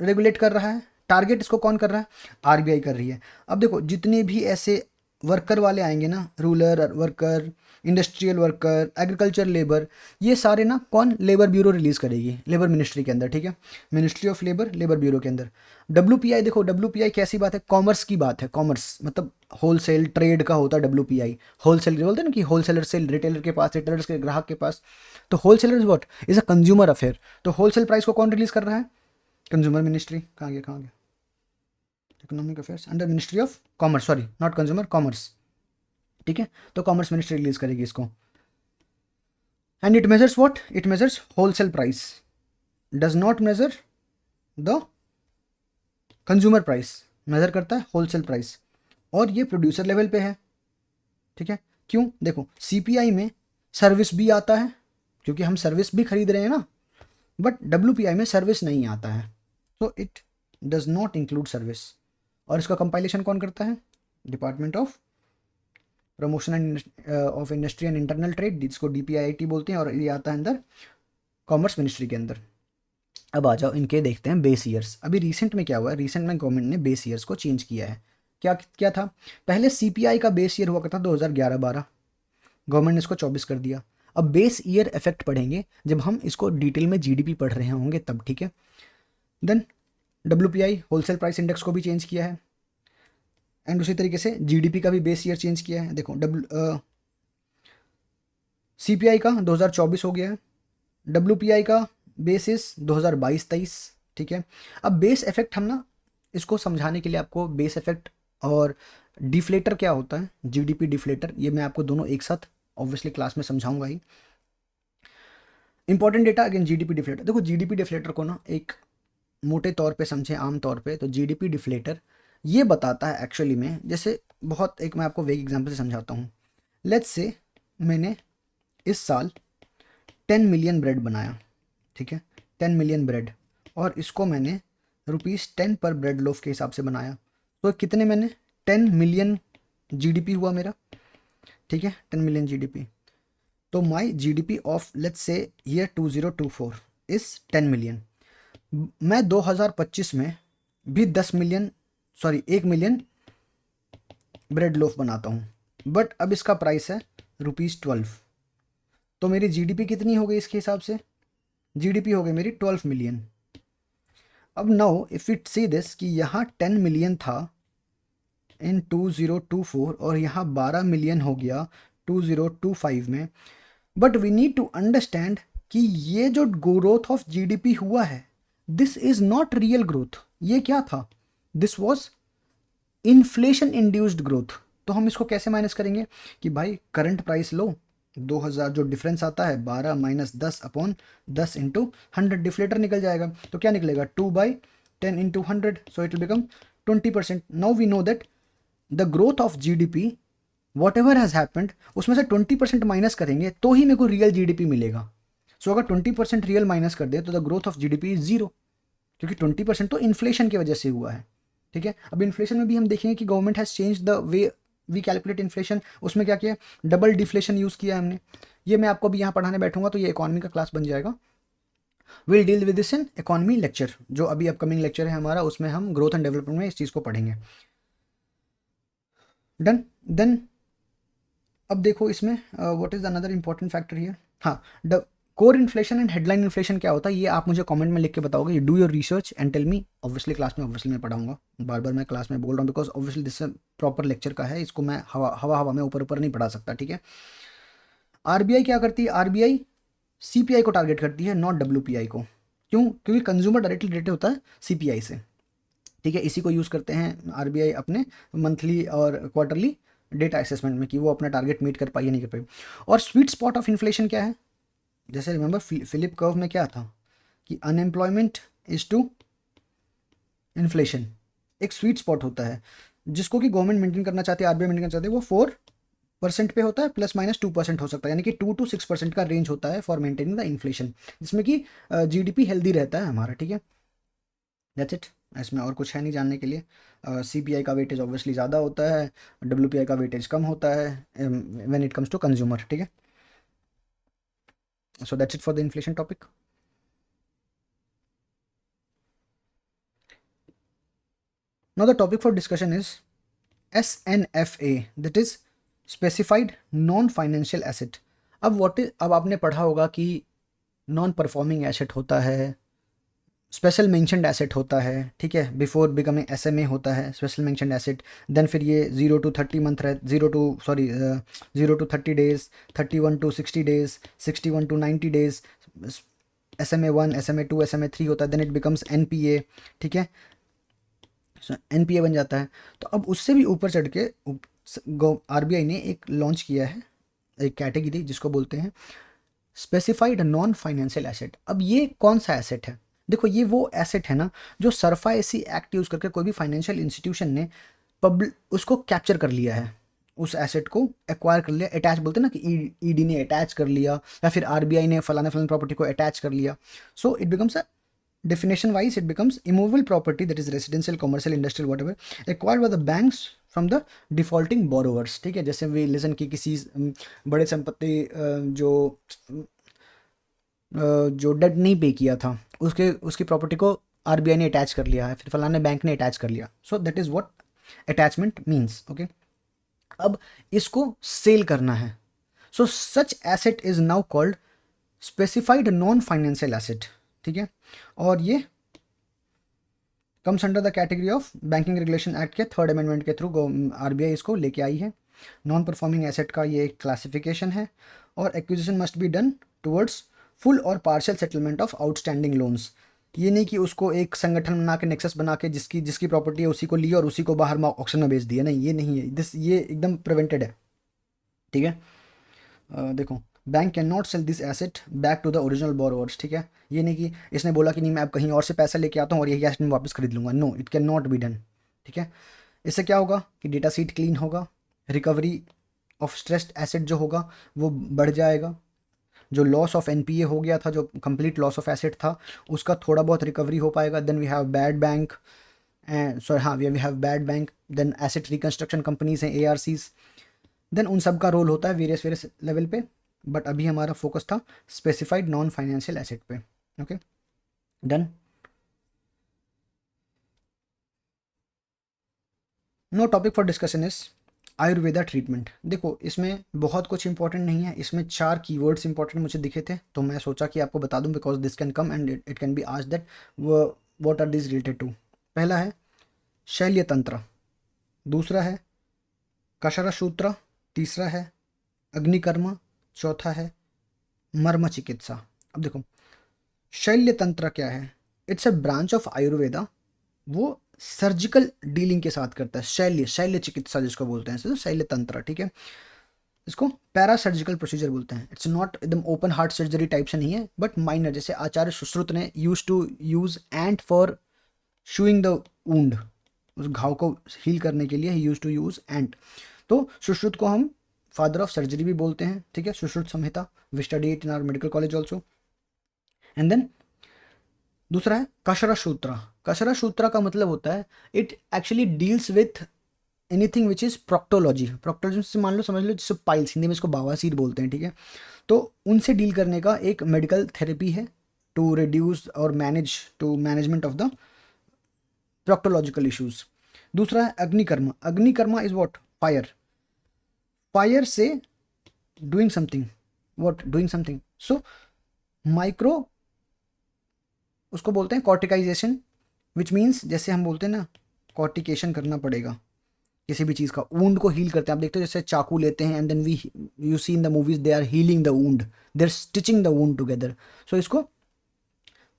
रेगुलेट कर रहा है? टारगेट इसको कौन कर रहा है? RBI कर रही है। अब देखो, जितने भी ऐसे वर्कर वाले आएंगे ना, rural worker, industrial worker, agriculture labour, ये सारे ना कौन? लेबर ब्यूरो रिलीज़ करेगी, लेबर मिनिस्ट्री के अंदर, ठीक है। Ministry of labour, labour bureau के अंदर। WPI देखो, WPI कैसी बात है? कॉमर्स की बात है। कॉमर्स मतलब होलसेल ट्रेड का होता है WPI। होलसेल बोलते हैं ना कि होलसेलर से रिटेलर के पास, रिटेलर्स के ग्राहक के पास। तो wholesaler what is a consumer affair. तो होलसेल प्राइस को कौन रिलीज कर रहा है? Consumer ministry. कहाँ गया, कहाँ गया? Economic affairs under ministry of commerce, sorry not consumer, commerce, ठीक है। तो कॉमर्स मिनिस्ट्री रिलीज करेगी इसको। And it measures what? It measures wholesale price, does not measure the consumer price, measure करता है होलसेल प्राइस। और ये प्रोड्यूसर लेवल पे है, ठीक है। क्यों? देखो, CPI में सर्विस भी आता है, क्योंकि हम सर्विस भी खरीद रहे हैं ना, बट WPI में सर्विस नहीं आता है, तो it does not include service. और इसका कंपाइलेशन कौन करता है? Department of promotion end of industry and internal trade, जिसको DPIIT बोलते हैं, और ये आता है अंदर कॉमर्स मिनिस्ट्री के अंदर। अब आ जाओ, इनके देखते हैं बेस ईयर्स। अभी रिसेंट में क्या हुआ है? रिसेंट में गवर्नमेंट ने बेस ईयर्स को चेंज किया है। क्या क्या था? पहले CPI का बेस ईयर हुआ करता 2011-12, गवर्नमेंट ने इसको 24 कर दिया। अब बेस ईयर इफेक्ट पढ़ेंगे जब हम इसको डिटेल में GDP पढ़ रहे होंगे तब, ठीक है। Then WPI wholesale price index को भी चेंज किया है, एंड उसी तरीके से GDP का भी बेस ईयर चेंज किया है। देखो, CPI का 2024 हो गया है, WPI का बेसिस 2022-23, ठीक है। अब बेस इफेक्ट हम ना इसको समझाने के लिए आपको बेस इफेक्ट और डिफ्लेटर क्या होता है, GDP डिफ्लेटर, ये मैं आपको दोनों एक साथ ऑब्वियसली क्लास में समझाऊंगा ही। Important data again GDP deflator. देखो, GDP डिफ्लेटर को ना एक मोटे तौर पे समझें, आम तौर पे, तो GDP डिफ्लेटर ये बताता है एक्चुअली में, जैसे बहुत एक मैं आपको वेग एग्जांपल से समझाता हूँ। लेट्स से मैंने इस साल 10 मिलियन ब्रेड बनाया, ठीक है, 10 मिलियन ब्रेड, और इसको मैंने ₹10 पर ब्रेड लोफ के हिसाब से बनाया। तो कितने मैंने? 10 मिलियन GDP हुआ मेरा, ठीक है, 10 मिलियन GDP। तो माई GDP of let's say year 2024 is 10 million. मैं 2025 में भी 10 million, sorry 1 million bread loaf बनाता हूँ, बट अब इसका प्राइस है ₹12। तो मेरी GDP कितनी हो गई इसके हिसाब से? GDP हो गई मेरी 12 मिलियन। अब now if it see this कि यहाँ 10 मिलियन था इन 2024 और यहाँ 12 मिलियन हो गया 2025 में, but we need to understand कि ये जो ग्रोथ ऑफ GDP हुआ है, this is not real growth. ये क्या था? This was inflation induced growth. तो हम इसको कैसे माइनस करेंगे कि भाई करंट प्राइस लो, 2000 जो डिफरेंस आता है 12 माइनस 10 अपॉन 10 इंटू 100, डिफ्लेटर निकल जाएगा। तो क्या निकलेगा? 2/10 into 100, so it will become 20%। Now we know that the growth of GDP whatever has happened, उसमें से 20% माइनस करेंगे तो ही मेरे को रियल GDP मिलेगा। सो अगर 20% रियल माइनस कर दे तो the growth of GDP is 0, क्योंकि 20% तो इन्फ्लेशन की वजह से हुआ है। ठीक है। अब इन्फ्लेशन में भी हम देखेंगे कि government has change the way we calculate inflation. उसमें क्या किया, डबल डिफ्लेशन यूज़ किया हमने। ये मैं आपको अभी यहाँ पढ़ाने बैठूंगा तो ये इकोनॉमी का क्लास बन जाएगा। Will deal with this in economy lecture, जो अभी अपकमिंग लेक्चर है हमारा, उसमें हम ग्रोथ एंड डेवलपमेंट में इस चीज़ को पढ़ेंगे। डन। देन अब देखो इसमें what is another important factor here. हाँ, the core inflation and headline inflation क्या होता है, ये आप मुझे कमेंट में लिख के बताओगे। Do your research and tell me. Obviously class में ऑब्वियसली मैं पढ़ाऊंगा, बार बार मैं क्लास में बोल रहा हूँ because obviously this proper lecture का है, इसको मैं हवा हवा हवा में ऊपर ऊपर नहीं पढ़ा सकता, ठीक है। आरबीआई क्या करती है, आरबीआई सीपीआई को टारगेट करती है, नॉट डब्ल्यूपीआई को। क्यों? क्योंकि कंज्यूमर डायरेक्टली रिलेटेड होता है सीपीआई से, ठीक है। इसी को यूज़ करते हैं आरबीआई अपने मंथली और क्वार्टरली डेटा असेसमेंट में कि वो अपना टारगेट मीट कर पाई या नहीं कर पाई। और स्वीट स्पॉट ऑफ इन्फ्लेशन क्या है, जैसे रिमेंबर फिलिप कर्व में क्या था कि अनएम्प्लॉयमेंट इज टू इन्फ्लेशन, एक स्वीट स्पॉट होता है जिसको कि गवर्नमेंट मेंटेन करना चाहती है, आरबीआई मेंटेन करना चाहती है। वो 4% पे होता है, ±2% हो सकता है, यानी कि 2 to 6% का रेंज होता है फॉर मेंटेनिंग द इन्फ्लेशन, जिसमें कि जीडीपी हेल्दी रहता है हमारा, ठीक है। That's it. इसमें और कुछ है नहीं जानने के लिए। सीपीआई का वेटेज ऑब्वियसली ज़्यादा होता है, डब्ल्यूपीआई का वेटेज कम होता है when it comes to consumer, ठीक है। So that's it for the inflation topic. Now the topic for discussion is SNFA, that is specified non financial asset. अब आपने पढ़ा होगा कि नॉन परफॉर्मिंग एसेट होता है, स्पेशल मेंशनड एसेट होता है, ठीक है। बिफोर बिकमिंग एसएमए होता है स्पेशल मेंशनड एसेट। देन फिर ये 0 to 30 मंथ रह 0 to 30 days, 31 to 60 days, 61 to 90 days, SMA 1, SMA 2, SMA 3 होता है। देन इट बिकम्स एनपीए, ठीक है। एनपीए बन जाता है। तो अब उससे भी ऊपर चढ़ के आरबीआई ने एक लॉन्च किया है, एक कैटेगरी जिसको बोलते हैं स्पेसिफाइड नॉन फाइनेंशियल एसेट। अब ये कौन सा एसेट है? देखो ये वो एसेट है ना जो सरफाएसी एक्ट यूज़ करके कोई भी फाइनेंशियल इंस्टीट्यूशन ने पब्लिक उसको कैप्चर कर लिया है, उस एसेट को एक्वायर कर लिया, अटैच बोलते हैं ना कि ईडी ने अटैच कर लिया या फिर आरबीआई ने फलाने फलाने प्रॉपर्टी को अटैच कर लिया। So it becomes a definition wise it becomes immovable property, that is residential, commercial, industrial, whatever, acquired by the banks from the defaulting borrowers, ठीक है। जैसे वी लिसन की किसी बड़े संपत्ति जो डेट नहीं पे किया था उसके उसकी प्रॉपर्टी को आरबीआई ने अटैच कर लिया है, फिर फलाने बैंक ने अटैच कर लिया। So that is what attachment means, okay. अब इसको सेल करना है, so such asset is now called specified non financial asset, ठीक है। और ये comes under the category of banking regulation act के 3rd अमेंडमेंट के थ्रू आरबीआई इसको लेके आई है। नॉन परफॉर्मिंग एसेट का ये एक क्लासिफिकेशन है और acquisition must be done towards full और partial settlement of outstanding loans. ये नहीं कि उसको एक संगठन बना के नेक्सस बना के जिसकी जिसकी प्रॉपर्टी है उसी को लिया और उसी को बाहर ऑक्शन में बेच दिया, नहीं ये नहीं है, ये एकदम प्रिवेंटेड है, ठीक है। देखो bank can not sell this asset back to the original borrowers, ठीक है। ये नहीं कि इसने बोला कि नहीं मैं अब कहीं और से पैसा लेके आता हूँ और यही एसेट में वापस खरीद लूँगा, no it can not be done, ठीक है। इससे क्या होगा कि डेटा सीट क्लीन होगा, रिकवरी ऑफ स्ट्रेस्ड एसेट जो होगा वो बढ़ जाएगा, जो लॉस ऑफ एनपीए हो गया था, जो कंप्लीट लॉस ऑफ एसेट था, उसका थोड़ा बहुत रिकवरी हो पाएगा। Then we have bad bank sorry हाँ we have bad bank, then asset reconstruction companies हैं एआरसीज, देन उन सब का रोल होता है वेरियस वेरियस लेवल पे, बट अभी हमारा फोकस था स्पेसिफाइड नॉन फाइनेंशियल एसेट पे, okay done. Now topic for discussion is Ayurveda treatment. देखो इसमें बहुत कुछ इंपॉर्टेंट नहीं है, इसमें 4 कीवर्ड्स इंपॉर्टेंट मुझे दिखे थे तो मैं सोचा कि आपको बता दूं because this can come and it can be आज that what are this related to. पहला है शैल्य तंत्र, दूसरा है कशरसूत्र, तीसरा है अग्निकर्म, चौथा है मर्म चिकित्सा। अब देखो शैल्य तंत्र क्या है, it's a branch of Ayurveda, वो सर्जिकल डीलिंग के साथ करता है, शैल्य शैल्य चिकित्सा जिसको बोलते हैं, शैल्य तंत्र, ठीक है। इसको पैरा सर्जिकल प्रोसीजर बोलते हैं, इट्स नॉट एकदम ओपन हार्ट सर्जरी टाइप से नहीं है बट माइनर, जैसे आचार्य सुश्रुत ने use to use ant for sewing the wound, उस घाव को हील करने के लिए ही यूज टू यूज एंट। तो सुश्रुत को हम फादर ऑफ सर्जरी भी बोलते हैं, ठीक है। Sushruta Samhita we study it in our medical college also. And then दूसरा है कशरा सूत्रा। कशरा सूत्रा का मतलब होता है it actually deals with anything which is proctology. Proctology से मान लो समझ लो जिससे पाइल्स, हिंदी में इसको बवासीर बोलते हैं, ठीक है। तो उनसे डील करने का एक मेडिकल थेरेपी है टू रिड्यूस और management of the proctological issues. दूसरा है अग्निकर्मा। अग्निकर्मा इज व्हाट? फायर। फायर से doing something, what? Doing something. So micro, उसको बोलते हैं कॉर्टिकाइजेशन, विच मीन्स जैसे हम बोलते हैं ना कॉर्टिकेशन करना पड़ेगा किसी भी चीज़ का, वुंड को हील करते हैं। आप देखते हो जैसे चाकू लेते हैं and then we you see in the movies they are healing the wound, they are stitching the wound together. So इसको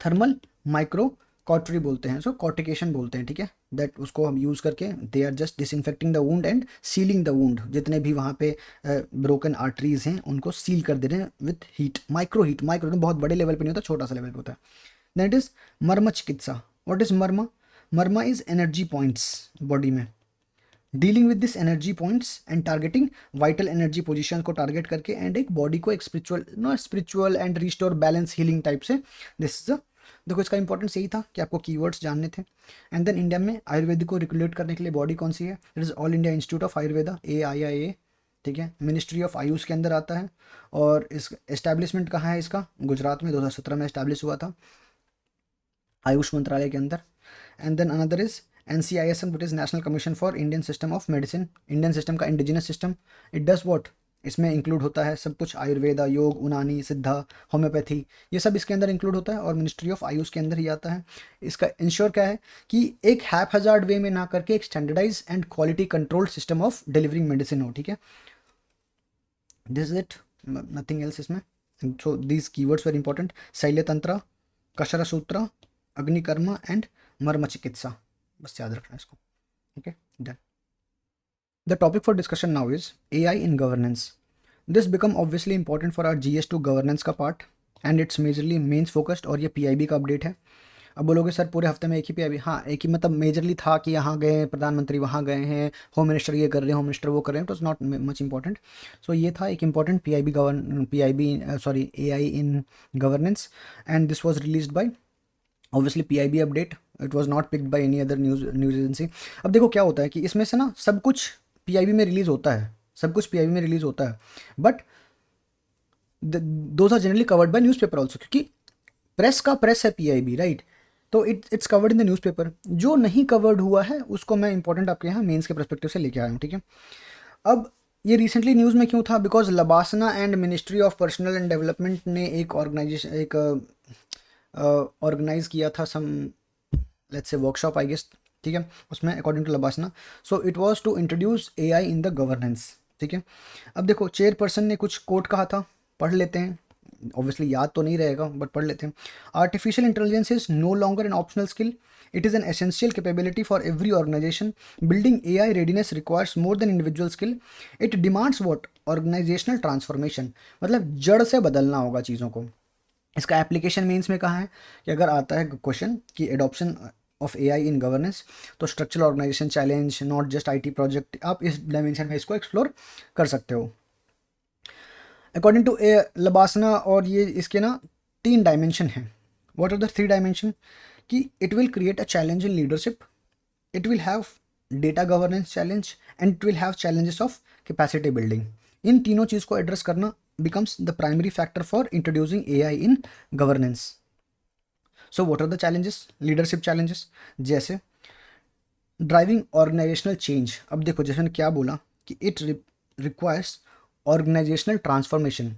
थर्मल माइक्रो कॉटरी बोलते हैं, सो कॉर्टिकेशन बोलते हैं, ठीक है। दैट उसको हम यूज़ करके they are just disinfecting the wound and sealing the wound. जितने भी वहाँ पे ब्रोकन आर्टरीज हैं उनको सील कर दे रहे हैं with heat, micro heat. Micro तो बहुत बड़े लेवल पे नहीं होता, छोटा सा लेवल पे होता है। देन इट इज मर्म चिकित्सा। What is marma? Marma is energy points body में, dealing with this energy points and targeting vital energy position को टारगेट करके एंड एक बॉडी को एक spiritual, not spiritual and restore balance healing type से। दिस इज देखो इसका इंपॉर्टेंस यही था कि आपको कीवर्ड्स जानने थे। एंड देन इंडिया में आयुर्वेद को रेगुलेट करने के लिए बॉडी कौन सी है? It is all India institute of Ayurveda, AIIA, ठीक है। मिनिस्ट्री ऑफ आयुष के अंदर आता है। और इस एस्टैब्लिशमेंट कहाँ है इसका? गुजरात में 2017 में एस्टैब्लिश हुआ था आयुष मंत्रालय के अंदर। And then another is NCISM, that is national commission for Indian system of medicine. Indian system का indigenous system. It does what? इसमें इंक्लूड होता है सब कुछ, आयुर्वेदा, योग, उनानी, सिद्धा, होम्योपैथी, ये सब इसके अंदर इंक्लूड होता है और मिनिस्ट्री ऑफ आयुष के अंदर ही आता है। इसका इंश्योर क्या है कि एक हैप हजार्ड वे में ना करके एक standardise and quality controlled system of delivering medicine हो, ठीक है। This is it, nothing else इसमें। So these keywords were important: Shalyatantra, Kshara sutra, Agnikarma and मर्म चिकित्सा। बस याद रखना इसको, ठीक है। Done. The topic for discussion now is AI in governance. This become obviously important for our GS2 governance का part and it's majorly mains focused और ये PIB का अपडेट है। अब बोलोगे सर पूरे हफ्ते में एक ही PIB? हाँ, एक ही, मतलब मेजरली था कि यहाँ गए प्रधानमंत्री, वहाँ गए हैं, होम मिनिस्टर ये कर रहे हैं, होम मिनिस्टर वो कर रहे हैं, तो इट्स नॉट मच इंपॉर्टेंट। सो ये था एक important AI in governance and this was released by obviously PIB update. It was not picked by any other news agency. अब देखो क्या होता है कि इसमें से ना सब कुछ PIB में रिलीज होता है, सब कुछ PIB में रिलीज होता है, but those are generally covered by newspaper also, क्योंकि प्रेस का प्रेस है PIB, राइट। तो it's covered in the newspaper. जो नहीं कवर्ड हुआ है उसको मैं इंपॉर्टेंट आपके यहाँ मेंस के पर्सपेक्टिव से लेके आया हूँ, ठीक है। अब ये रिसेंटली न्यूज़ में क्यों था? Because LBSNAA and ministry of personnel and development ने एक ऑर्गेनाइजेशन, एक ऑर्गेनाइज किया था some, let's say workshop I guess, ठीक है। उसमें according to LBSNAA, so it was to introduce AI in the governance, ठीक है। अब देखो चेयरपर्सन ने कुछ कोट कहा था, पढ़ लेते हैं। ऑब्वियसली याद तो नहीं रहेगा बट पढ़ लेते हैं। Artificial intelligence is no longer an optional skill, it is an essential capability for every organisation. Building AI readiness requires more than individual skill, it demands what? Organisational transformation, मतलब जड़ से बदलना होगा चीज़ों को। इसका एप्लीकेशन मीन्स में कहाँ है कि अगर आता है क्वेश्चन कि adoption of AI in governance, तो structural organisation challenge, not just IT project, आप इस डायमेंशन में इसको एक्सप्लोर कर सकते हो अकॉर्डिंग टू लबासना। और ये इसके ना 3 डायमेंशन हैं। What are the 3 dimension? कि it will create a challenge in leadership, it will have data governance challenge and it will have challenges of capacity building. इन तीनों चीज़ को एड्रेस करना becomes the primary factor for introducing AI in governance. So what are the challenges? Leadership challenges जैसे driving organisational change. अब देखो जैसे मैंने क्या बोला कि इट रिक्वायर्स ऑर्गेनाइजेशनल ट्रांसफॉर्मेशन।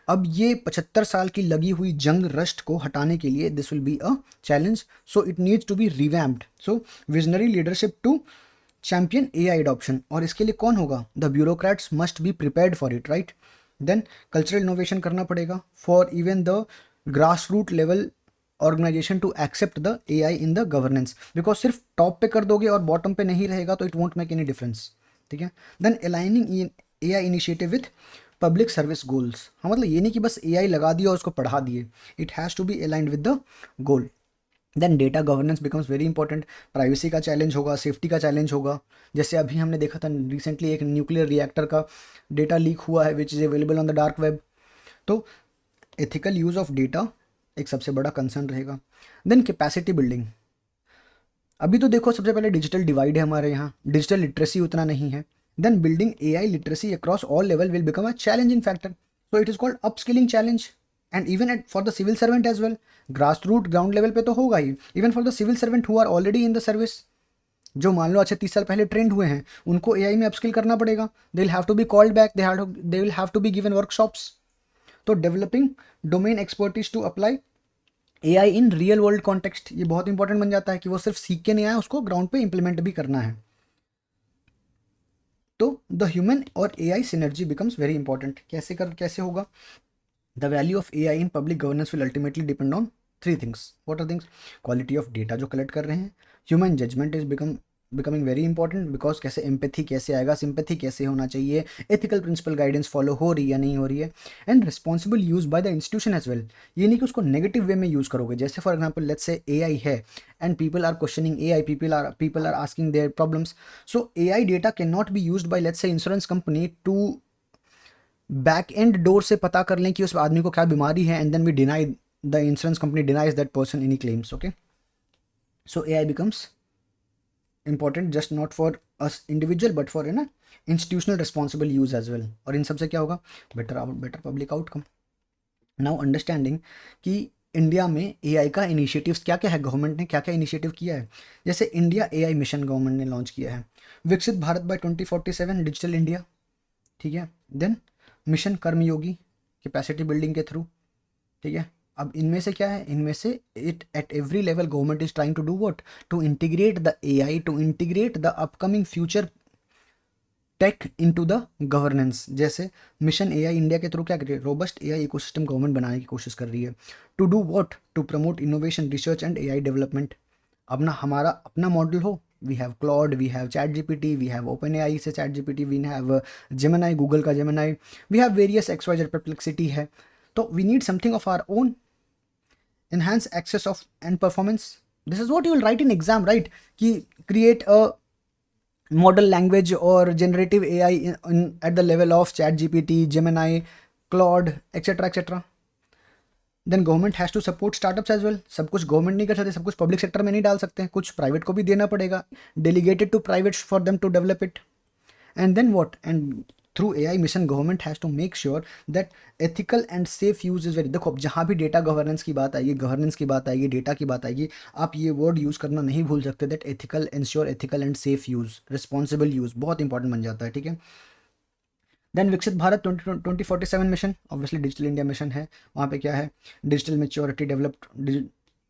अब ये 75 साल की लगी हुई जंग रस्ट को हटाने के लिए this will be a challenge, so it needs to be revamped. So visionary leadership to champion AI adoption, और इसके लिए कौन होगा? The bureaucrats must be prepared for it, right. Then cultural innovation करना पड़ेगा for even the grass root level organisation to accept the AI in the governance, because सिर्फ top पे कर दोगे और बॉटम पे नहीं रहेगा तो it won't make any difference, ठीक है। Then aligning AI initiative with public service goals. हाँ, मतलब ये नहीं कि बस AI लगा दिया और उसको पढ़ा दिए, it has to be aligned with the goal. Then data governance becomes very important. Privacy का चैलेंज होगा, सेफ्टी का चैलेंज होगा। जैसे अभी हमने देखा था रिसेंटली एक न्यूक्लियर रिएक्टर का डेटा लीक हुआ है which is available on the dark web. तो एथिकल यूज़ ऑफ डेटा एक सबसे बड़ा कंसर्न रहेगा। Then capacity building. अभी तो देखो सबसे पहले डिजिटल डिवाइड है हमारे यहाँ, डिजिटल लिटरेसी उतना नहीं है। Then building AI literacy across all level will become a challenging factor, so it is called upskilling challenge. And even at for the civil servant as well, grass root ground level पे तो होगा ही, even for the civil servant who are already in the service, जो मान लो अच्छे 30 साल पहले trend हुए हैं, उनको AI में अपस्किल करना पड़ेगा। They will have to be called back, they will have to be given workshops. तो developing domain expertise to apply AI in real world context, ये बहुत इंपॉर्टेंट बन जाता है कि वो सिर्फ सीख के नहीं आया, उसको ग्राउंड पे इंप्लीमेंट भी करना है। तो द ह्यूमन और AI synergy becomes very important. कैसे होगा? The value of AI in public governance will ultimately depend on three things. What are things? Quality of data जो कलेक्ट कर रहे हैं, human judgement is becoming very important, because कैसे empathy कैसे आएगा, sympathy कैसे होना चाहिए, एथिकल प्रिंसिपल गाइडेंस फॉलो हो रही है या नहीं हो रही है, and responsible use by the institution as well. ये नहीं कि उसको नेगेटिव वे में यूज करोगे, जैसे for example let's say AI है and people are questioning AI, people are asking their problems, so AI data can not be used by let's say insurance company to back end door से पता कर लें कि उस आदमी को क्या बीमारी है, and then we deny, the insurance company denies that person any claims. Okay, so AI becomes important just not for us individual but for ना institutional responsible use as well. और इन सबसे क्या होगा? Better public outcome. Now understanding कि India में AI का initiatives क्या क्या है, गवर्नमेंट ने क्या क्या इनिशिएटिव किया है। जैसे इंडिया AI मिशन गवर्नमेंट ने लॉन्च किया है, विकसित भारत बाय 2047 डिजिटल इंडिया, ठीक है। Then mission Karmayogi, capacity building के थ्रू, ठीक है। अब इनमें से क्या है? इनमें से it at every level government is trying to do what? To integrate the AI, to integrate the upcoming future tech into the governance. जैसे मिशन AI इंडिया के थ्रू क्या कर रही है? रोबस्ट AI इकोसिस्टम गवर्नमेंट बनाने की कोशिश कर रही है। To do what? To promote innovation, research and AI development. अब ना हमारा अपना मॉडल हो, we have Claude, we have chat GPT, we have open AI से chat GPT, we have Gemini, Google का Gemini, we have various XYZ, Perplexity है। तो we need something of our own, enhance access of and performance. This is what you will write in exam, right? कि create a model language or generative AI at the level of chat GPT, Gemini, Claude, etc etc. Then government has to support startups as well. सब कुछ government नहीं कर सकते, सब कुछ public sector में नहीं डाल सकते, कुछ प्राइवेट को भी देना पड़ेगा, delegated to private for them to develop it. And then what? And through AI mission government has to make sure that ethical and safe use is very. देखो अब जहाँ भी डेटा गवर्नेंस की बात आएगी, गवर्नेंस की बात आएगी, डेटा की बात आएगी, आप ये वर्ड यूज़ करना नहीं भूल सकते, that ethical, ensure ethical and safe use, responsible use बहुत इंपॉर्टेंट बन जाता है, ठीक है। देन विकसित Bharat 2047 mission, obviously digital India mission है। वहाँ पे क्या है? Digital maturity developed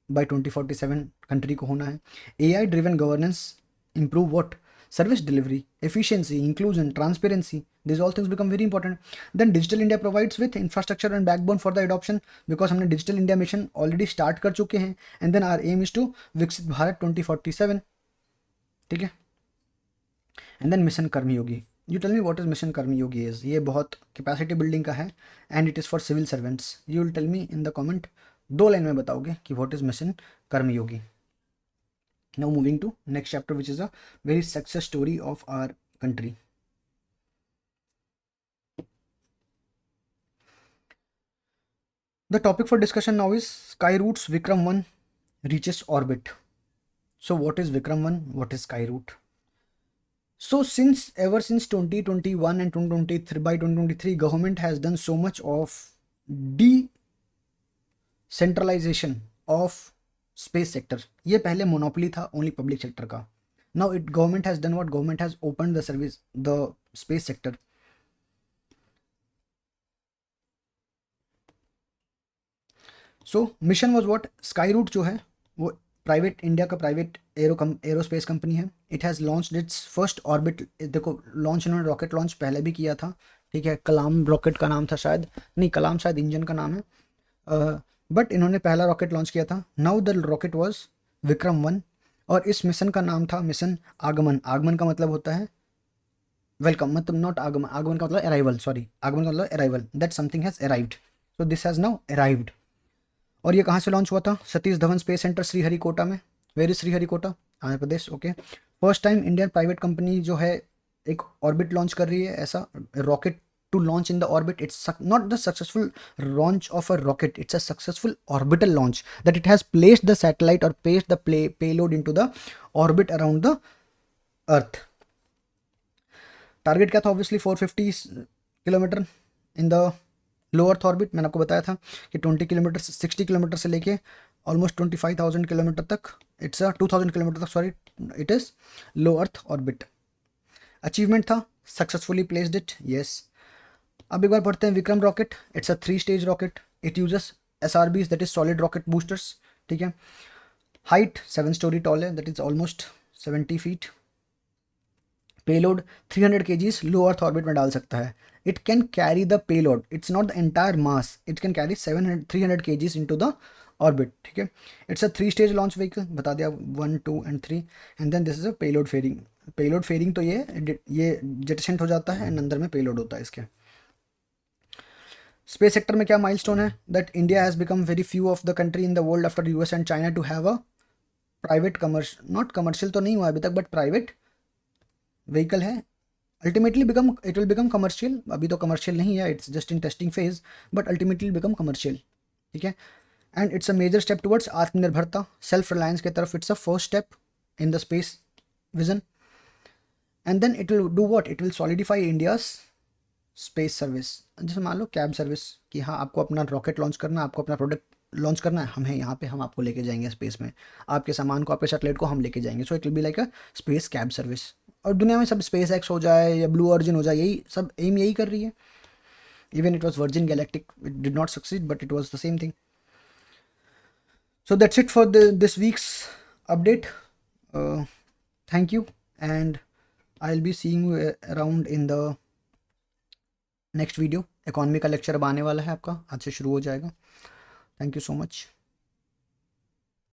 by 2047 country को होना है। AI driven governance improve what? Service delivery, efficiency, inclusion, transparency. These all things become very important. Then Digital India provides with infrastructure and backbone for the adoption, because हमने Digital India mission already start कर चुके हैं। And then our aim is to विकसित भारत 2047, ठीक है। And then mission Karmayogi. You tell me what is mission Karmayogi is. ये बहुत capacity building का है and it is for civil servants. You will tell me in the comment, 2 line में बताओगे कि what is mission Karmayogi. Now moving to next chapter, which is a very success story of our country. The topic for discussion now is Skyroot's Vikram 1 reaches orbit. So what is Vikram 1? What is Skyroot? So ever since 2021 and 2023, by 2023, government has done so much of decentralization of space sector. ये पहले monopoly था only public sector का। Now it government has done what? Government has open the service, the space sector. So mission was what? Skyroot जो है वो private, India का private aerospace company है। It has launched it's first orbit. देखो launch इन्होंने rocket launch पहले भी किया था, ठीक है। कलाम रॉकेट का नाम था शायद, नहीं कलाम शायद इंजन का नाम है, बट इन्होंने पहला रॉकेट लॉन्च किया था। Now the rocket was Vikram 1 और इस मिशन का नाम था मिशन आगमन। आगमन का मतलब होता है वेलकम, मतलब नॉट आगमन, आगमन का मतलब अराइवल, सॉरी, आगमन का मतलब arrival, that something has arrived, so this has now arrived. और ये कहाँ से लॉन्च हुआ था? सतीश धवन स्पेस सेंटर श्रीहरिकोटा में। Where is Sriharikota? Andhra Pradesh. Okay, first time Indian private company जो है एक ऑर्बिट लॉन्च कर रही है, ऐसा rocket to launch in the orbit. It's not the successful launch of a rocket, it's a successful orbital launch, that it has placed the satellite or placed the payload into the orbit around the earth. Target क्या था? Obviously 450 kilometre in the low earth orbit. मैंने आपको बताया था कि 20 kilometre 60 kilometre से लेके almost 25,000 kilometre तक, इट्स 2,000 किलोमीटर तक, sorry, it is low earth orbit. Achievement था, सक्सेसफुली प्लेस्ड इट, यस. अब एक बार पढ़ते हैं Vikram rocket. It's a 3 stage rocket. It uses SRBs, that is solid rocket boosters. ठीक है. हाइट 7 स्टोरी टॉल है, that is almost 70 feet. Payload 300 kgs low earth orbit में डाल सकता है. It can carry the payload, it's not the entire mass, it can carry 300 kgs into the orbit. ठीक है. It's a 3 stage launch vehicle, बता दिया 1, 2 and 3. And then this is a payload fairing. Payload fairing तो ये जेटसेंट हो जाता है and अंदर में पेलोड होता है इसके. स्पेस सेक्टर में क्या माइलस्टोन है? That India has become very few of the country in the world after US and China to have a private not commercial तो नहीं हुआ अभी तक, बट प्राइवेट व्हीकल है. Ultimately it will become commercial. अभी तो commercial नहीं है, it's just in testing phase, but ultimately become commercial. ठीक है. And it's a major step towards आत्मनिर्भरता, सेल्फ रिलायंस की तरफ. It's a first step in the space vision. And then it will do what? It will solidify India's space service. जैसे मान लो cab service, कि हाँ आपको अपना रॉकेट लॉन्च करना है, आपको अपना प्रोडक्ट लॉन्च करना है, हम हैं यहाँ पे, हम आपको लेके जाएंगे स्पेस में, आपके सामान को, आपके सैटेलाइट को हम लेके जाएंगे. सो it will be like a space cab service. और दुनिया में सब स्पेस एक्स हो जाए या ब्लू ऑरिजिन हो जाए, यही सब एम यही कर रही है. Even it was virgin galactic, it did not succeed, but it was the same thing. So that's it for this week's update. Thank you, and I'll be seeing you around in the next video. Economy का lecture अब आने वाला है आपका, आज से शुरू हो जाएगा. Thank you so much.